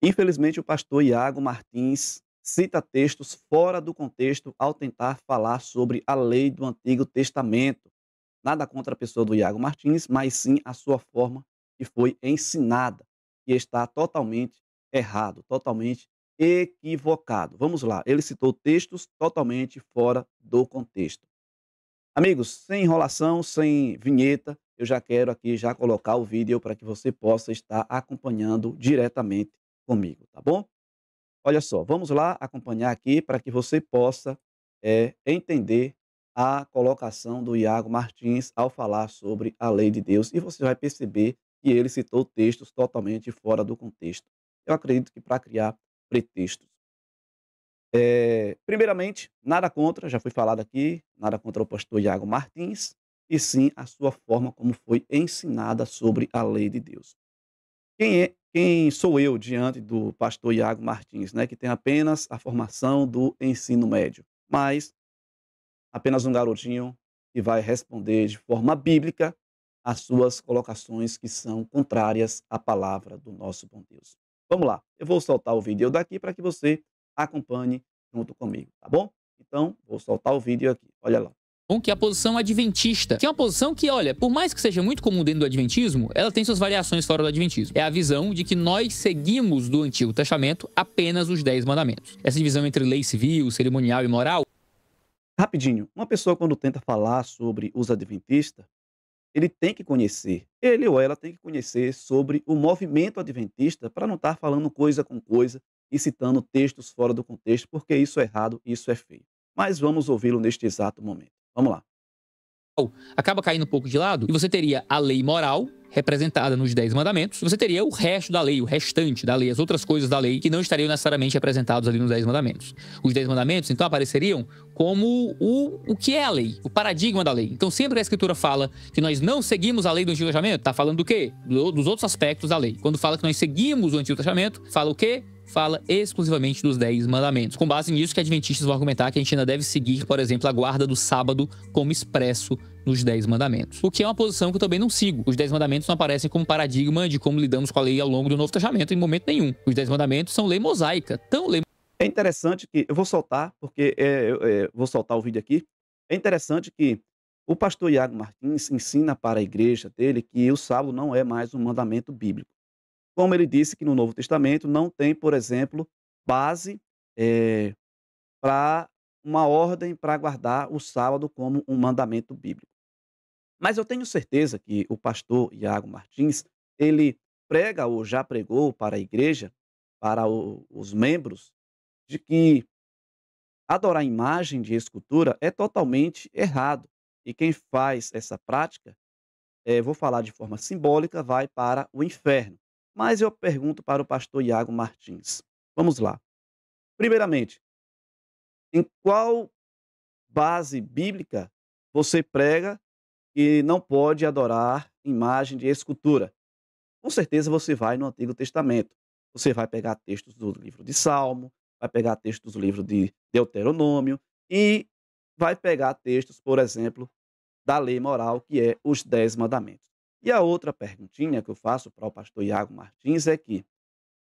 Infelizmente, o pastor Iago Martins cita textos fora do contexto ao tentar falar sobre a lei do Antigo Testamento. Nada contra a pessoa do Iago Martins, mas sim a sua forma que foi ensinada, que está totalmente errado, totalmente equivocado. Vamos lá, ele citou textos totalmente fora do contexto. Amigos, sem enrolação, sem vinheta, eu já quero aqui já colocar o vídeo para que você possa estar acompanhando diretamente comigo, tá bom? Olha só, vamos lá acompanhar aqui para que você possa entender a colocação do Iago Martins ao falar sobre a lei de Deus e você vai perceber que ele citou textos totalmente fora do contexto. Eu acredito que para criar pretextos. Primeiramente, nada contra, já foi falado aqui, nada contra o pastor Iago Martins, e sim a sua forma como foi ensinada sobre a lei de Deus. Quem sou eu diante do pastor Iago Martins, né, que tem apenas a formação do ensino médio, mas apenas um garotinho que vai responder de forma bíblica as suas colocações que são contrárias à palavra do nosso bom Deus. Vamos lá, eu vou soltar o vídeo daqui para que você acompanhe junto comigo, tá bom? Então, vou soltar o vídeo aqui, olha lá. Que é a posição adventista, que é uma posição que, olha, por mais que seja muito comum dentro do adventismo, ela tem suas variações fora do adventismo. É a visão de que nós seguimos do Antigo Testamento apenas os 10 mandamentos. Essa divisão entre lei civil, cerimonial e moral. Rapidinho, uma pessoa quando tenta falar sobre os adventistas, ele tem que conhecer, ele ou ela tem que conhecer sobre o movimento adventista para não estar falando coisa com coisa e citando textos fora do contexto, porque isso é errado, isso é feio. Mas vamos ouvi-lo neste exato momento. Vamos lá. Acaba caindo um pouco de lado, e você teria a lei moral, representada nos 10 mandamentos, você teria o resto da lei, o restante da lei, as outras coisas da lei que não estariam necessariamente representados ali nos 10 mandamentos. Os 10 mandamentos, então, apareceriam como o que é a lei, o paradigma da lei. Então, sempre a Escritura fala que nós não seguimos a lei do Antigo Testamento, está falando do quê? Dos outros aspectos da lei. Quando fala que nós seguimos o Antigo Testamento, fala o quê? Fala exclusivamente dos 10 mandamentos. Com base nisso que adventistas vão argumentar que a gente ainda deve seguir, por exemplo, a guarda do sábado como expresso nos 10 mandamentos. O que é uma posição que eu também não sigo. Os 10 mandamentos não aparecem como paradigma de como lidamos com a lei ao longo do Novo Testamento em momento nenhum. Os 10 mandamentos são lei mosaica, tão lei. É interessante que, eu vou soltar, porque vou soltar o vídeo aqui. É interessante que o pastor Iago Martins ensina para a igreja dele que o sábado não é mais um mandamento bíblico. Como ele disse que no Novo Testamento não tem, por exemplo, base para uma ordem para guardar o sábado como um mandamento bíblico. Mas eu tenho certeza que o pastor Iago Martins, ele prega ou já pregou para a igreja, para os membros, de que adorar imagem de escultura é totalmente errado. E quem faz essa prática, vou falar de forma simbólica, vai para o inferno. Mas eu pergunto para o pastor Iago Martins. Vamos lá. Primeiramente, em qual base bíblica você prega que não pode adorar imagem de escultura? Com certeza você vai no Antigo Testamento. Você vai pegar textos do livro de Salmo, vai pegar textos do livro de Deuteronômio e vai pegar textos, por exemplo, da lei moral, que é os 10 mandamentos. E a outra perguntinha que eu faço para o pastor Iago Martins é que,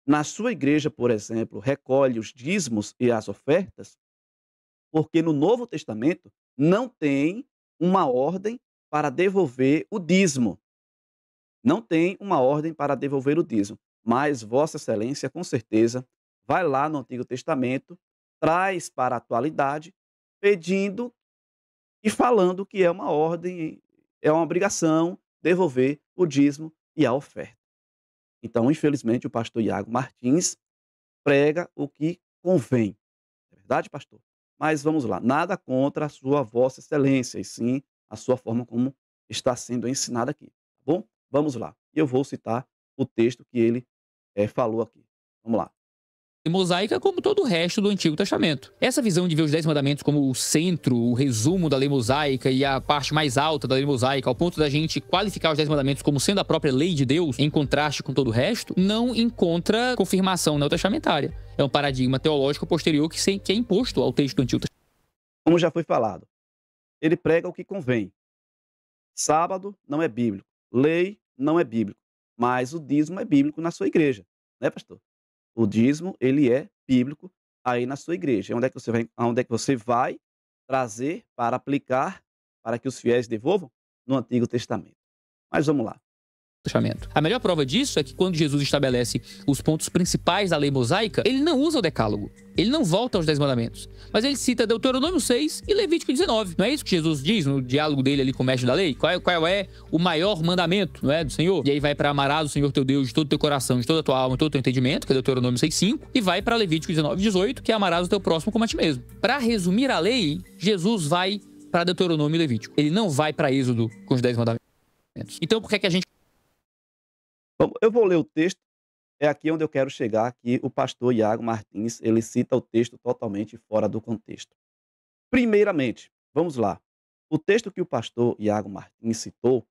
na sua igreja, por exemplo, recolhe os dízimos e as ofertas, porque no Novo Testamento não tem uma ordem para devolver o dízimo. Não tem uma ordem para devolver o dízimo, mas Vossa Excelência, com certeza, vai lá no Antigo Testamento, traz para a atualidade, pedindo e falando que é uma ordem, é uma obrigação devolver o dízimo e a oferta. Então, infelizmente, o pastor Iago Martins prega o que convém. É verdade, pastor? Mas vamos lá, nada contra a sua Vossa Excelência, e sim a sua forma como está sendo ensinada aqui, tá bom? Vamos lá. Eu vou citar o texto que ele falou aqui. Vamos lá. Mosaica como todo o resto do Antigo Testamento. Essa visão de ver os 10 mandamentos como o centro, o resumo da lei mosaica e a parte mais alta da lei mosaica, ao ponto da gente qualificar os 10 mandamentos como sendo a própria lei de Deus, em contraste com todo o resto, não encontra confirmação neotestamentária. É um paradigma teológico posterior que é imposto ao texto do Antigo Testamento. Como já foi falado, ele prega o que convém. Sábado não é bíblico, lei não é bíblico, mas o dízimo é bíblico na sua igreja, né, pastor? O dízimo, ele é bíblico aí na sua igreja. Onde é que você vai trazer para aplicar para que os fiéis devolvam? No Antigo Testamento. Mas vamos lá. Testamento. A melhor prova disso é que quando Jesus estabelece os pontos principais da lei mosaica, ele não usa o decálogo. Ele não volta aos 10 mandamentos. Mas ele cita Deuteronômio 6 e Levítico 19. Não é isso que Jesus diz no diálogo dele ali com o mestre da lei? Qual é o maior mandamento, não é, do Senhor? E aí vai para amarás o Senhor teu Deus de todo o teu coração, de toda a tua alma, de todo o teu entendimento, que é Deuteronômio 6:5, e vai para Levítico 19:18, que é amarás o teu próximo como a ti mesmo. Para resumir a lei, Jesus vai para Deuteronômio e Levítico. Ele não vai para Êxodo com os 10 mandamentos. Então por que é que a gente... Eu vou ler o texto, é aqui onde eu quero chegar, que o pastor Iago Martins, ele cita o texto totalmente fora do contexto. Primeiramente, vamos lá. O texto que o pastor Iago Martins citou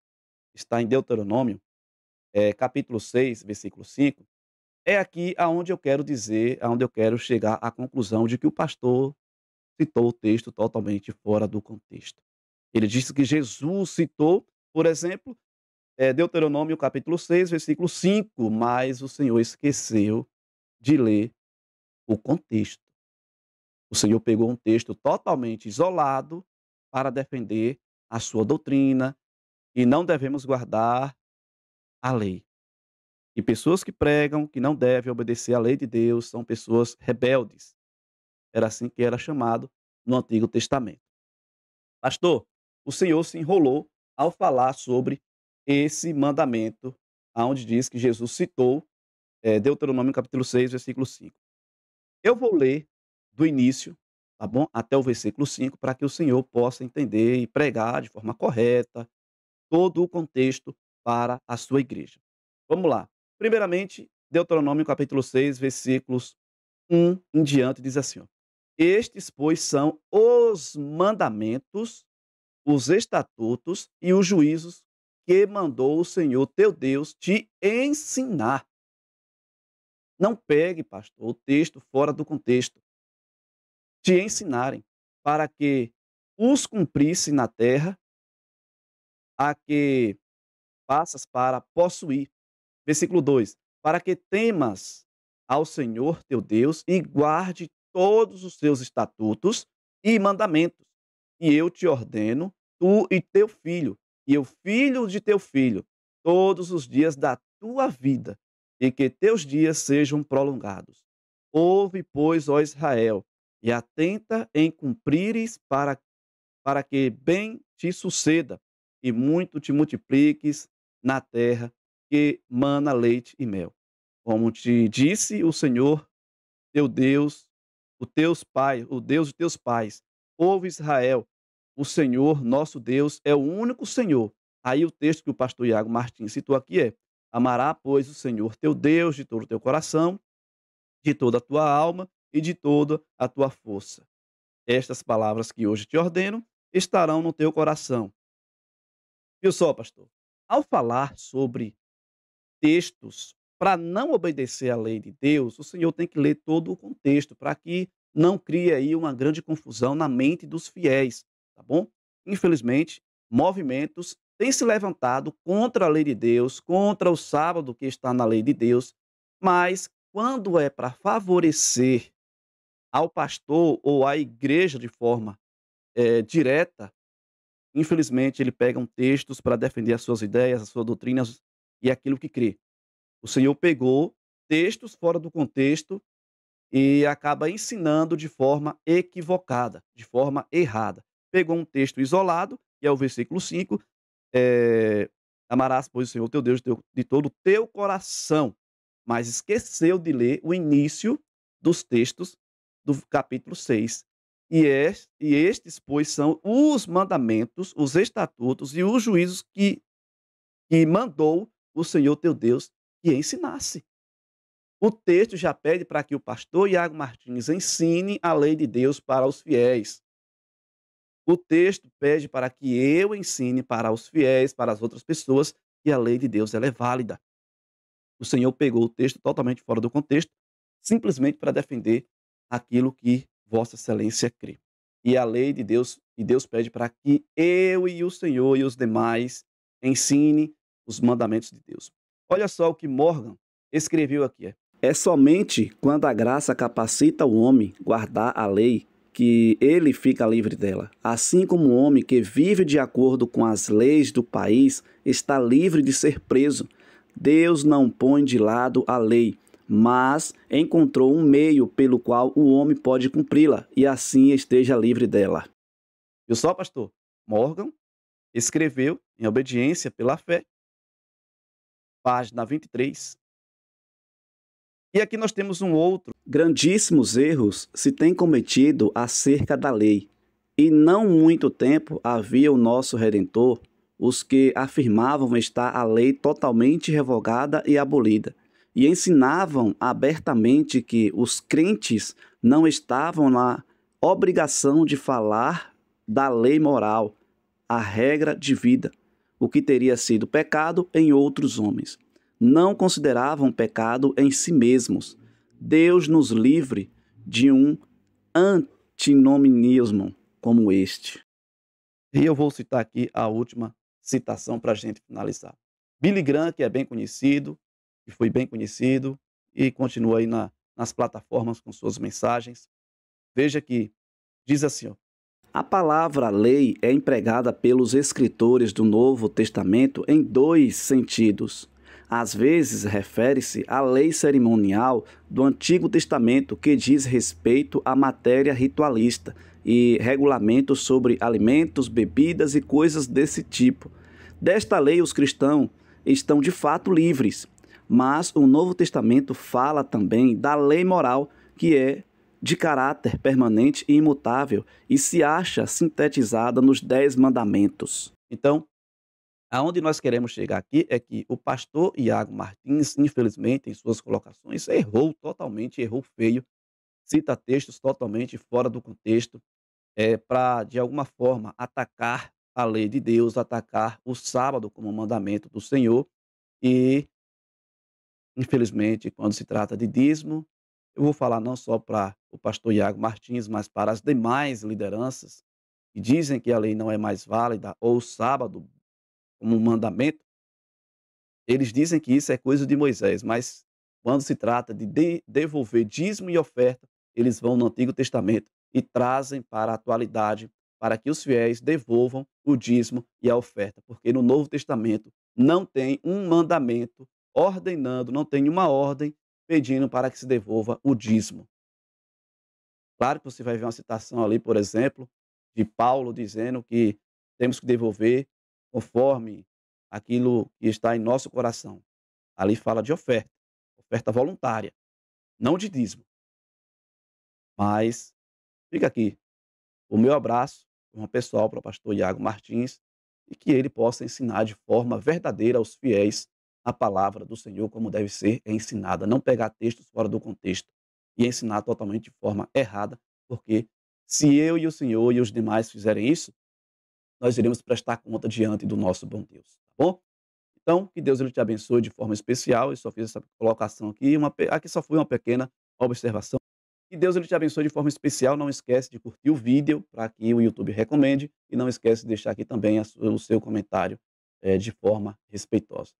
está em Deuteronômio, capítulo 6, versículo 5. É aqui aonde eu quero dizer, aonde eu quero chegar à conclusão de que o pastor citou o texto totalmente fora do contexto. Ele disse que Jesus citou, por exemplo, Deuteronômio capítulo 6, versículo 5, mas o Senhor esqueceu de ler o contexto. O Senhor pegou um texto totalmente isolado para defender a sua doutrina e não devemos guardar a lei. E pessoas que pregam que não devem obedecer à lei de Deus são pessoas rebeldes. Era assim que era chamado no Antigo Testamento. Pastor, o Senhor se enrolou ao falar sobre esse mandamento, aonde diz que Jesus citou Deuteronômio capítulo 6, versículo 5. Eu vou ler do início, tá bom? Até o versículo 5, para que o Senhor possa entender e pregar de forma correta todo o contexto para a sua igreja. Vamos lá. Primeiramente, Deuteronômio capítulo 6, versículos 1 em diante, diz assim: ó, estes, pois, são os mandamentos, os estatutos e os juízos que mandou o Senhor teu Deus te ensinar. Não pegue, pastor, o texto fora do contexto. Te ensinarem, para que os cumprisse na terra, a que passas para possuir. Versículo 2: para que temas ao Senhor teu Deus e guarde todos os seus estatutos e mandamentos, e eu te ordeno, tu e teu filho, e o filho de teu filho, todos os dias da tua vida, e que teus dias sejam prolongados. Ouve, pois, ó Israel, e atenta em cumprires para que bem te suceda, e muito te multipliques na terra que mana leite e mel. Como te disse o Senhor, teu Deus, o Deus de teus pais. Ouve, Israel, o Senhor, nosso Deus, é o único Senhor. Aí o texto que o pastor Iago Martins citou aqui é: amará, pois, o Senhor teu Deus de todo o teu coração, de toda a tua alma e de toda a tua força. Estas palavras que hoje te ordeno estarão no teu coração. Viu só, pastor? Ao falar sobre textos para não obedecer à lei de Deus, o Senhor tem que ler todo o contexto para que não crie aí uma grande confusão na mente dos fiéis, tá bom? Infelizmente, movimentos têm se levantado contra a lei de Deus, contra o sábado que está na lei de Deus, mas quando é para favorecer ao pastor ou à igreja de forma direta, infelizmente ele pega textos para defender as suas ideias, as suas doutrinas e aquilo que crê. O Senhor pegou textos fora do contexto e acaba ensinando de forma equivocada, de forma errada. Pegou um texto isolado, que é o versículo 5, amarás, pois, o Senhor teu Deus de todo o teu coração, mas esqueceu de ler o início dos textos do capítulo 6. E estes, pois, são os mandamentos, os estatutos e os juízos que mandou o Senhor teu Deus que ensinasse. O texto já pede para que o pastor Iago Martins ensine a lei de Deus para os fiéis. O texto pede para que eu ensine para os fiéis, para as outras pessoas, que a lei de Deus ela é válida. O Senhor pegou o texto totalmente fora do contexto, simplesmente para defender aquilo que Vossa Excelência crê. E a lei de Deus, e Deus pede para que eu e o Senhor e os demais ensine os mandamentos de Deus. Olha só o que Morgan escreveu aqui. É somente quando a graça capacita o homem a guardar a lei que ele fica livre dela. Assim como o homem que vive de acordo com as leis do país está livre de ser preso. Deus não põe de lado a lei, mas encontrou um meio pelo qual o homem pode cumpri-la e assim esteja livre dela. Viu só, pastor? Morgan escreveu em Obediência pela Fé, página 23. E aqui nós temos um outro. Grandíssimos erros se têm cometido acerca da lei. E não muito tempo havia o nosso Redentor, os que afirmavam estar a lei totalmente revogada e abolida, e ensinavam abertamente que os crentes não estavam na obrigação de falar da lei moral, a regra de vida, o que teria sido pecado em outros homens. Não consideravam pecado em si mesmos. Deus nos livre de um antinomianismo como este. E eu vou citar aqui a última citação para a gente finalizar. Billy Graham, que é bem conhecido, que foi bem conhecido e continua aí nas plataformas com suas mensagens. Veja que diz assim, ó: a palavra lei é empregada pelos escritores do Novo Testamento em dois sentidos. Às vezes, refere-se à lei cerimonial do Antigo Testamento, que diz respeito à matéria ritualista e regulamentos sobre alimentos, bebidas e coisas desse tipo. Desta lei, os cristãos estão de fato livres, mas o Novo Testamento fala também da lei moral, que é de caráter permanente e imutável e se acha sintetizada nos 10 mandamentos. Então, aonde nós queremos chegar aqui é que o pastor Iago Martins, infelizmente, em suas colocações, errou totalmente, errou feio, cita textos totalmente fora do contexto, para, de alguma forma, atacar a lei de Deus, atacar o sábado como mandamento do Senhor e, infelizmente, quando se trata de dízimo, eu vou falar não só para o pastor Iago Martins, mas para as demais lideranças que dizem que a lei não é mais válida ou o sábado como um mandamento. Eles dizem que isso é coisa de Moisés, mas quando se trata de devolver dízimo e oferta, eles vão no Antigo Testamento e trazem para a atualidade, para que os fiéis devolvam o dízimo e a oferta, porque no Novo Testamento não tem um mandamento ordenando, não tem uma ordem pedindo para que se devolva o dízimo. Claro que você vai ver uma citação ali, por exemplo, de Paulo dizendo que temos que devolver conforme aquilo que está em nosso coração. Ali fala de oferta, oferta voluntária, não de dízimo. Mas fica aqui o meu abraço, uma pessoal para o pastor Iago Martins, e que ele possa ensinar de forma verdadeira aos fiéis a palavra do Senhor como deve ser ensinada, não pegar textos fora do contexto e ensinar totalmente de forma errada, porque se eu e o Senhor e os demais fizerem isso, nós iremos prestar conta diante do nosso bom Deus, tá bom? Então, que Deus ele te abençoe de forma especial. Eu só fiz essa colocação aqui, aqui só foi uma pequena observação. Que Deus ele te abençoe de forma especial. Não esquece de curtir o vídeo para que o YouTube recomende e não esquece de deixar aqui também o seu comentário de forma respeitosa.